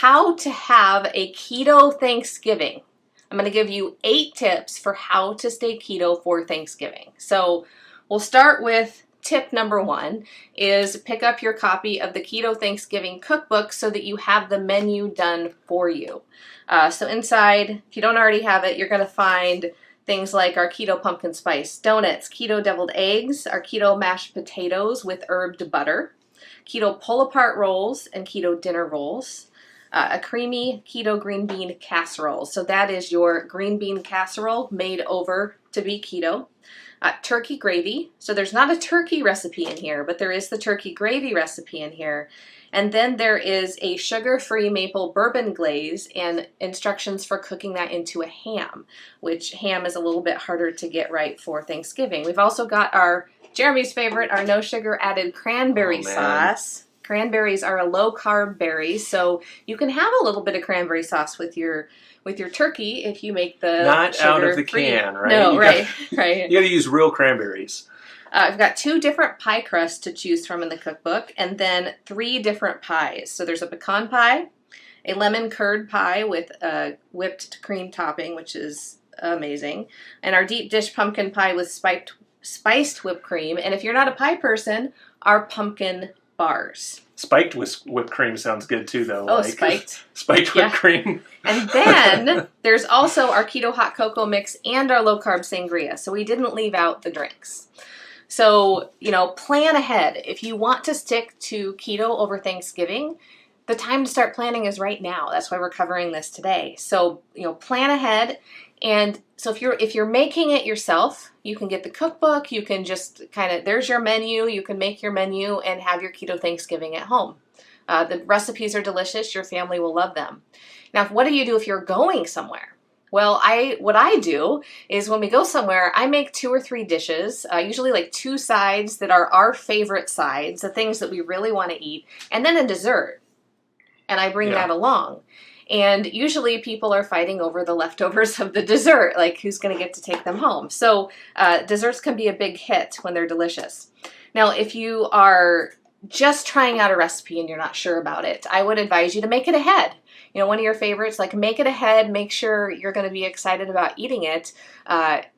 how to have a keto Thanksgiving. I'm going to give you 8 tips for how to stay keto for Thanksgiving. So we'll start with tip number 1 is pick up your copy of the Keto Thanksgiving Cookbook so that you have the menu done for you. So inside, if you don't already have it, you're going to find things like our keto pumpkin spice donuts, keto deviled eggs, our keto mashed potatoes with herbed butter, keto pull-apart rolls and keto dinner rolls, a creamy keto green bean casserole. So that is your green bean casserole made over to be keto. Turkey gravy. So there's not a turkey recipe in here, but there is the turkey gravy recipe in here. And then there is a sugar-free maple bourbon glaze and instructions for cooking that into a ham, which ham is a little bit harder to get right for Thanksgiving. We've also got our Jeremy's favorite, our no sugar added cranberry sauce. Cranberries are a low carb berry, so you can have a little bit of cranberry sauce with your turkey if you make the not sugar out of the free. can, right? No, right. You got to use real cranberries. I've got 2 different pie crusts to choose from in the cookbook, and then 3 different pies. So there's a pecan pie, a lemon curd pie with a whipped cream topping, which is amazing, and our deep dish pumpkin pie with spiced whipped cream. And if you're not a pie person, our pumpkin bars. Spiked with whipped cream sounds good too, though. Oh, spiked. Spiked whipped cream. And then there's also our keto hot cocoa mix and our low carb sangria. So we didn't leave out the drinks. So, plan ahead. If you want to stick to keto over Thanksgiving, the time to start planning is right now. That's why we're covering this today. So, plan ahead. And so if you're making it yourself, you can get the cookbook. You can just there's your menu. You can make your menu and have your keto Thanksgiving at home. The recipes are delicious. Your family will love them. Now, what do you do if you're going somewhere? Well, what I do is when we go somewhere, I make 2 or 3 dishes, usually like 2 sides that are our favorite sides, the things that we really want to eat, and then a dessert. And I bring that along. And usually people are fighting over the leftovers of the dessert, like who's going to get to take them home. So desserts can be a big hit when they're delicious. Now, if you are just trying out a recipe and you're not sure about it, I would advise you to make it ahead. One of your favorites, like make it ahead, make sure you're going to be excited about eating it.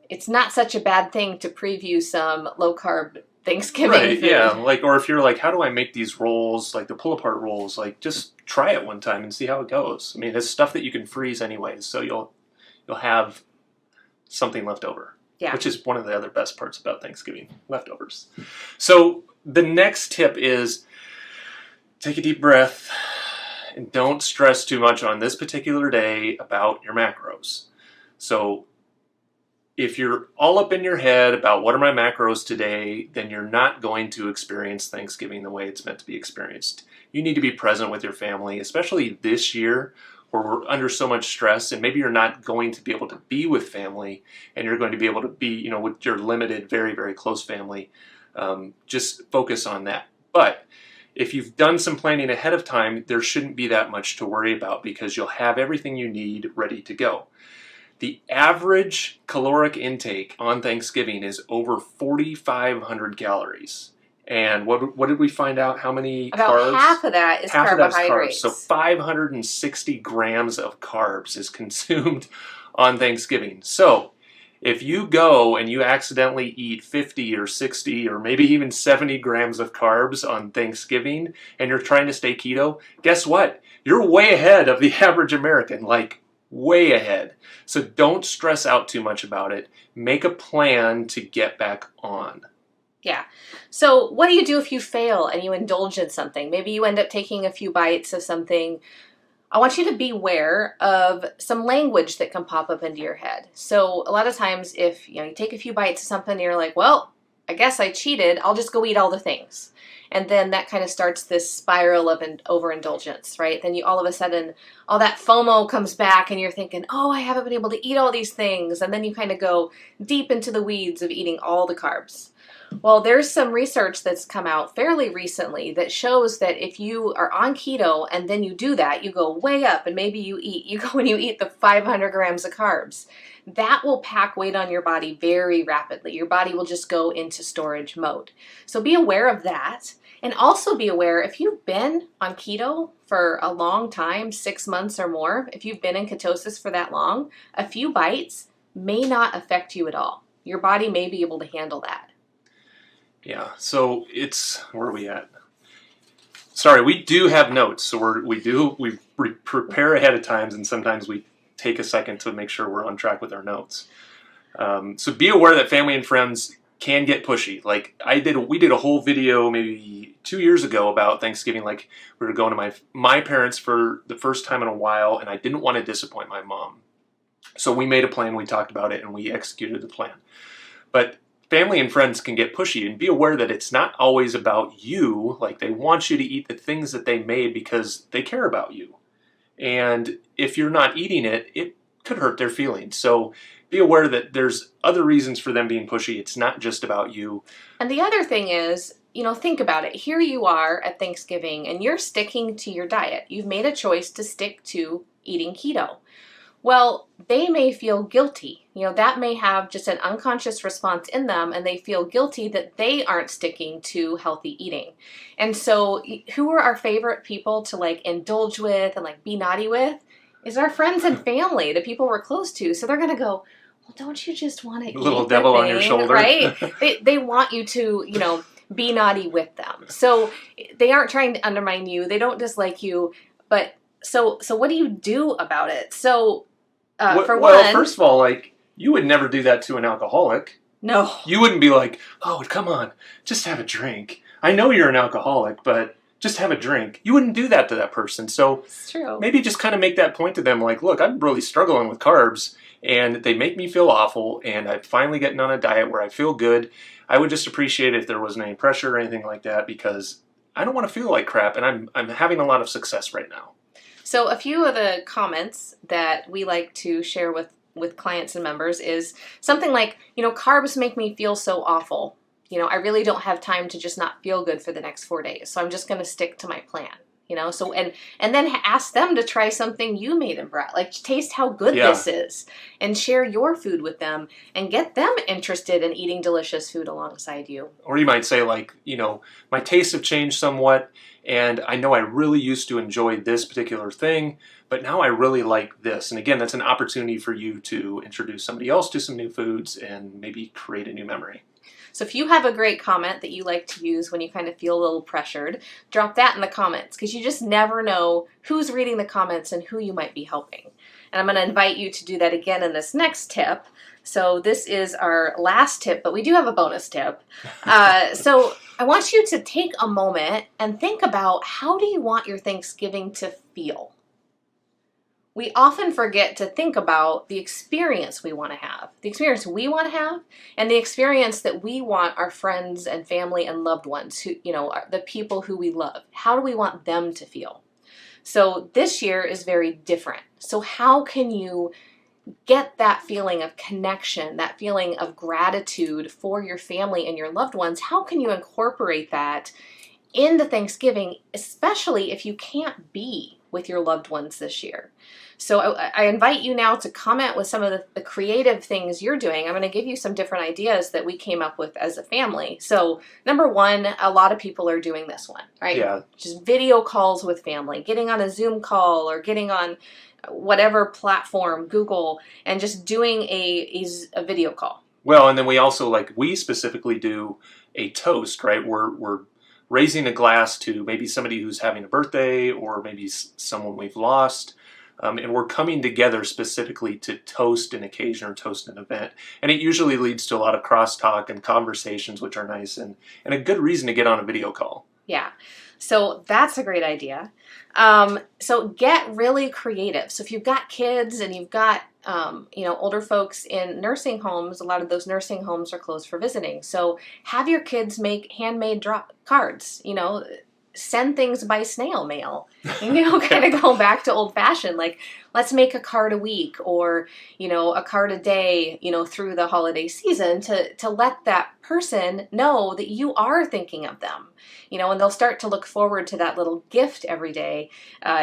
It's not such a bad thing to preview some low-carb Thanksgiving right, food. Yeah. Or if you're like, how do I make these rolls, like the pull-apart rolls, just try it one time and see how it goes. I mean, it's stuff that you can freeze anyways, so you'll have something left over. Yeah. Which is one of the other best parts about Thanksgiving, leftovers. So the next tip is take a deep breath and don't stress too much on this particular day about your macros. So if you're all up in your head about what are my macros today, then you're not going to experience Thanksgiving the way it's meant to be experienced. You need to be present with your family, especially this year where we're under so much stress, and maybe you're not going to be able to be with family and you're going to be able to be, with your limited, very, very close family. Just focus on that. But if you've done some planning ahead of time, there shouldn't be that much to worry about because you'll have everything you need ready to go. The average caloric intake on Thanksgiving is over 4,500 calories. And what did we find out? How many carbs? About half of that is carbohydrates. So 560 grams of carbs is consumed on Thanksgiving. So if you go and you accidentally eat 50 or 60 or maybe even 70 grams of carbs on Thanksgiving and you're trying to stay keto, guess what? You're way ahead of the average American, way ahead. So don't stress out too much about it. Make a plan to get back on. Yeah. So what do you do if you fail and you indulge in something? Maybe you end up taking a few bites of something. I want you to be aware of some language that can pop up into your head. So a lot of times if you take a few bites of something and you're like, well, I guess I cheated, I'll just go eat all the things. And then that kind of starts this spiral of overindulgence, right? Then you all of a sudden, all that FOMO comes back and you're thinking, oh, I haven't been able to eat all these things. And then you kind of go deep into the weeds of eating all the carbs. Well, there's some research that's come out fairly recently that shows that if you are on keto and then you do that, you go way up and maybe you go and you eat the 500 grams of carbs, that will pack weight on your body very rapidly. Your body will just go into storage mode. So be aware of that. And also be aware, if you've been on keto for a long time, 6 months or more, if you've been in ketosis for that long, a few bites may not affect you at all. Your body may be able to handle that. Yeah, so where are we at? Sorry, we do have notes, so we prepare ahead of times, and sometimes we take a second to make sure we're on track with our notes. So be aware that family and friends can get pushy. Like we did a whole video maybe 2 years ago about Thanksgiving. Like we were going to my parents for the first time in a while, and I didn't want to disappoint my mom. So we made a plan, we talked about it, and we executed the plan. But family and friends can get pushy, and be aware that it's not always about you. Like they want you to eat the things that they made because they care about you. And if you're not eating it, it could hurt their feelings. So be aware that there's other reasons for them being pushy. It's not just about you. And the other thing is, think about it. Here you are at Thanksgiving and you're sticking to your diet. You've made a choice to stick to eating keto. Well, they may feel guilty. That may have just an unconscious response in them, and they feel guilty that they aren't sticking to healthy eating. And so who are our favorite people to indulge with and be naughty with? Is our friends and family, the people we're close to. So they're going to go, well, don't you just want to eat little devil on your shoulder, right? They want you to, be naughty with them. So they aren't trying to undermine you. They don't dislike you. But so what do you do about it? So first of all, you would never do that to an alcoholic. No. You wouldn't be like, oh, come on, just have a drink. I know you're an alcoholic, but just have a drink. You wouldn't do that to that person. So it's true. Maybe just kind of make that point to them, look, I'm really struggling with carbs, and they make me feel awful, and I'm finally getting on a diet where I feel good. I would just appreciate it if there wasn't any pressure or anything like that, because I don't want to feel like crap, and I'm having a lot of success right now. So a few of the comments that we like to share with clients and members is something like, carbs make me feel so awful. I really don't have time to just not feel good for the next 4 days. So I'm just going to stick to my plan. So and then ask them to try something you made and brought, taste how good this is, and share your food with them and get them interested in eating delicious food alongside you. Or you might say my tastes have changed somewhat, and I know I really used to enjoy this particular thing, but now I really like this. And again, that's an opportunity for you to introduce somebody else to some new foods and maybe create a new memory. So if you have a great comment that you like to use when you kind of feel a little pressured, drop that in the comments, because you just never know who's reading the comments and who you might be helping. And I'm going to invite you to do that again in this next tip. So this is our last tip, but we do have a bonus tip. So I want you to take a moment and think about, how do you want your Thanksgiving to feel? We often forget to think about the experience we want to have, and the experience that we want our friends and family and loved ones, who, the people who we love. How do we want them to feel? So this year is very different. So how can you get that feeling of connection, that feeling of gratitude for your family and your loved ones? How can you incorporate that into Thanksgiving, especially if you can't be with your loved ones this year? So I invite you now to comment with some of the creative things you're doing. I'm going to give you some different ideas that we came up with as a family. So number one, a lot of people are doing this one, right? Yeah. Just video calls with family, getting on a Zoom call or getting on whatever platform, Google, and just doing a video call. Well, and then we also, we specifically do a toast, right? We're raising a glass to maybe somebody who's having a birthday, or maybe someone we've lost. And we're coming together specifically to toast an occasion or toast an event. And it usually leads to a lot of crosstalk and conversations, which are nice, and a good reason to get on a video call. Yeah. So that's a great idea. So get really creative. So if you've got kids and you've got, older folks in nursing homes, a lot of those nursing homes are closed for visiting. So have your kids make handmade drop cards, send things by snail mail. And, kind of go back to old fashioned, like let's make a card a week or, a card a day, through the holiday season to let that person know that you are thinking of them, and they'll start to look forward to that little gift every day,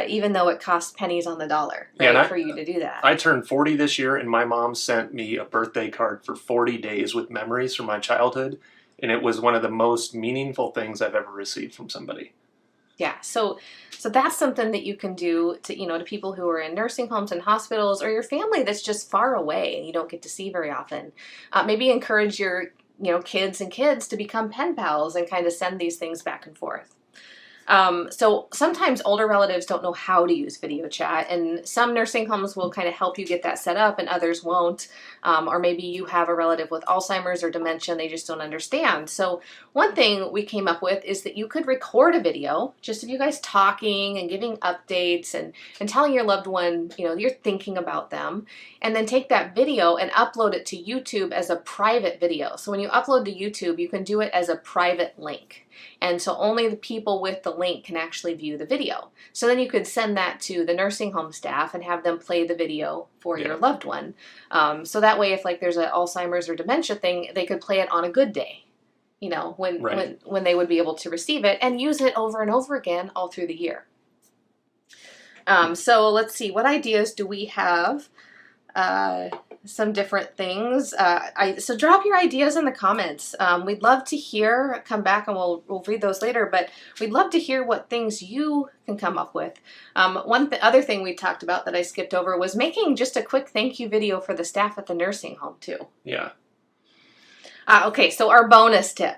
even though it costs pennies on the dollar, right, for you to do that. I turned 40 this year, and my mom sent me a birthday card for 40 days with memories from my childhood, and it was one of the most meaningful things I've ever received from somebody. Yeah, so that's something that you can do to, to people who are in nursing homes and hospitals, or your family that's just far away and you don't get to see very often. Maybe encourage your, kids to become pen pals and kind of send these things back and forth. So sometimes older relatives don't know how to use video chat, and some nursing homes will kind of help you get that set up and others won't. Or maybe you have a relative with Alzheimer's or dementia and they just don't understand. So one thing we came up with is that you could record a video, just of you guys talking and giving updates and telling your loved one, you're thinking about them, and then take that video and upload it to YouTube as a private video. So when you upload to YouTube, you can do it as a private link. And so only the people with the link can actually view the video. So then you could send that to the nursing home staff and have them play the video for your loved one. So that way, if there's an Alzheimer's or dementia thing, they could play it on a good day, when they would be able to receive it and use it over and over again all through the year. So let's see, what ideas do we have? Some different things. So drop your ideas in the comments. We'd love to hear. Come back and we'll read those later. But we'd love to hear what things you can come up with. Other thing we talked about that I skipped over was making just a quick thank you video for the staff at the nursing home too. Yeah. Okay, so our bonus tip: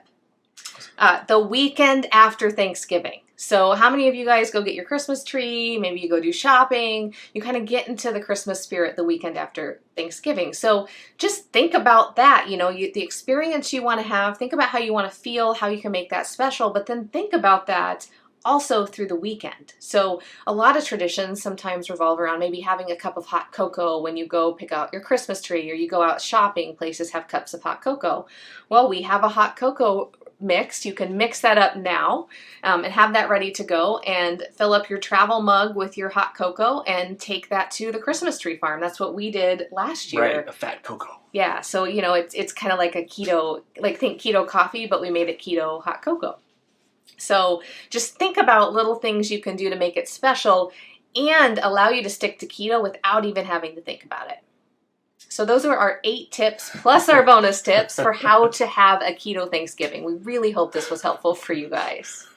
the weekend after Thanksgiving. So how many of you guys go get your Christmas tree? Maybe you go do shopping. You kind of get into the Christmas spirit the weekend after Thanksgiving. So just think about that, the experience you want to have. Think about how you want to feel, how you can make that special, but then think about that also through the weekend. So a lot of traditions sometimes revolve around maybe having a cup of hot cocoa when you go pick out your Christmas tree, or you go out shopping. Places have cups of hot cocoa. Well, we have a hot cocoa mixed. You can mix that up now and have that ready to go, and fill up your travel mug with your hot cocoa and take that to the Christmas tree farm. That's what we did last year. Right, a fat cocoa. Yeah, so it's kind of like a keto, think keto coffee, but we made it keto hot cocoa. So just think about little things you can do to make it special and allow you to stick to keto without even having to think about it. So those are our 8 tips plus our bonus tips for how to have a keto Thanksgiving. We really hope this was helpful for you guys.